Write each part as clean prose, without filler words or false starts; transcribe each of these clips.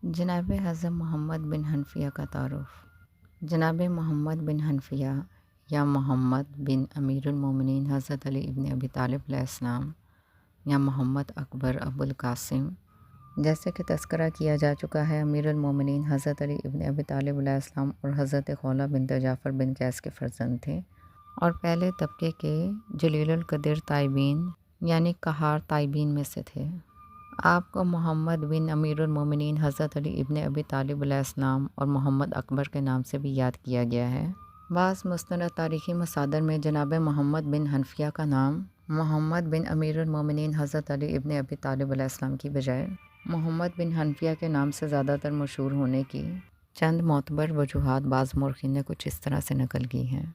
جناب حضرت محمد بن حنفیہ کا تعارف۔ جناب محمد بن حنفیہ یا محمد بن امیر المومنین حضرت علی ابن ابی طالب علیہ السلام یا محمد اکبر ابو القاسم، جیسے کہ تذکرہ کیا جا چکا ہے، امیر المومنین حضرت علی ابن ابی طالب علیہ السلام اور حضرت خولہ بنت جعفر بن قیس کے فرزند تھے اور پہلے طبقے کے جلیل القدر تائبین یعنی کہار تائبین میں سے تھے۔ آپ کو محمد بن امیر المومنین حضرت علی ابن ابی طالب علیہ السلام اور محمد اکبر کے نام سے بھی یاد کیا گیا ہے۔ بعض مستند تاریخی مصادر میں جناب محمد بن حنفیہ کا نام محمد بن امیر المومنین حضرت علی ابن ابی طالب علیہ السلام کی بجائے محمد بن حنفیہ کے نام سے زیادہ تر مشہور ہونے کی چند معتبر وجوہات بعض مورخین نے کچھ اس طرح سے نقل کی ہیں۔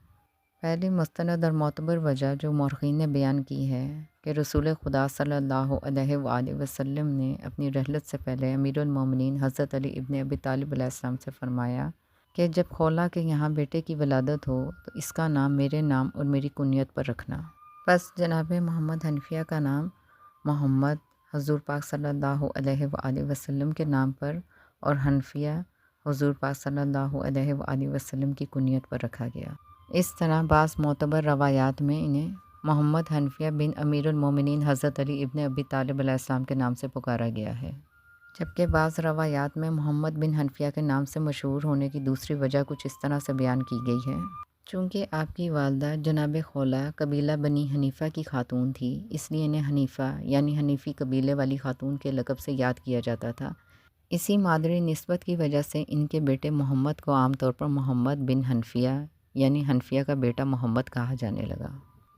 پہلی مستند اور معتبر وجہ جو مورخین نے بیان کی ہے کہ رسول خدا صلی اللہ علیہ وآلہ وسلم نے اپنی رحلت سے پہلے امیر المومنین حضرت علی ابن ابی طالب علیہ السلام سے فرمایا کہ جب خولہ کے یہاں بیٹے کی ولادت ہو تو اس کا نام میرے نام اور میری کنیت پر رکھنا۔ پس جناب محمد حنفیہ کا نام محمد حضور پاک صلی اللہ علیہ وآلہ وسلم کے نام پر اور حنفیہ حضور پاک صلی اللہ علیہ وآلہ وسلم کی کنیت پر رکھا گیا۔ اس طرح بعض معتبر روایات میں انہیں محمد حنفیہ بن امیر المومنین حضرت علی ابن ابی طالب علیہ السلام کے نام سے پکارا گیا ہے، جبکہ بعض روایات میں محمد بن حنفیہ کے نام سے مشہور ہونے کی دوسری وجہ کچھ اس طرح سے بیان کی گئی ہے۔ چونکہ آپ کی والدہ جناب خولہ قبیلہ بنی حنیفہ کی خاتون تھی، اس لیے انہیں حنیفہ یعنی حنیفی قبیلے والی خاتون کے لقب سے یاد کیا جاتا تھا۔ اسی مادری نسبت کی وجہ سے ان کے بیٹے محمد کو عام طور پر محمد بن حنفیہ یعنی حنفیہ کا بیٹا محمد کہا جانے لگا،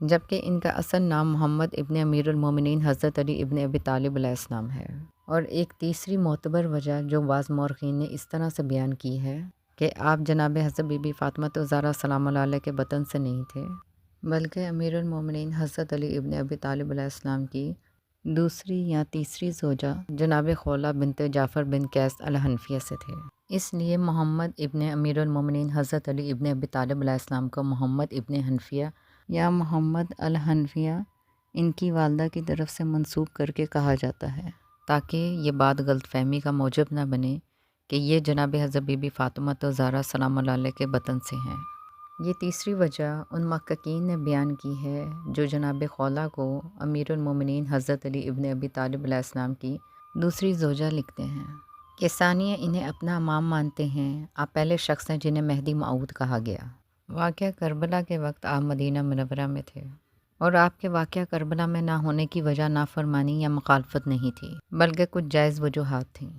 جبکہ ان کا اصل نام محمد ابن امیر المومنین حضرت علی ابن ابی طالب علیہ السلام ہے۔ اور ایک تیسری معتبر وجہ جو بعض مورخین نے اس طرح سے بیان کی ہے کہ آپ جناب حضرت بی بی فاطمہ الزہرا سلام اللہ علیہ کے بطن سے نہیں تھے، بلکہ امیر المومنین حضرت علی ابن ابی طالب علیہ السلام کی دوسری یا تیسری زوجہ جناب خولہ بنت جعفر بن قیس الحنفیہ سے تھے۔ اس لیے محمد ابن امیر المومنین حضرت علی ابن ابی طالب علیہ السلام کو محمد ابن حنفیہ یا محمد الحنفیہ ان کی والدہ کی طرف سے منسوب کر کے کہا جاتا ہے، تاکہ یہ بات غلط فہمی کا موجب نہ بنے کہ یہ جناب حضرت بی بی فاطمہ الزہرا سلام اللہ علیہ کے بطن سے ہیں۔ یہ تیسری وجہ ان محققین نے بیان کی ہے جو جناب خولہ کو امیر المومنین حضرت علی ابن ابی طالب علیہ السلام کی دوسری زوجہ لکھتے ہیں کہ ثانیہ انہیں اپنا امام مانتے ہیں۔ آپ پہلے شخص ہیں جنہیں مہدی موعود کہا گیا۔ واقعہ کربلا کے وقت آپ مدینہ منورہ میں تھے اور آپ کے واقعہ کربلا میں نہ ہونے کی وجہ نافرمانی یا مخالفت نہیں تھی، بلکہ کچھ جائز وجوہات تھیں۔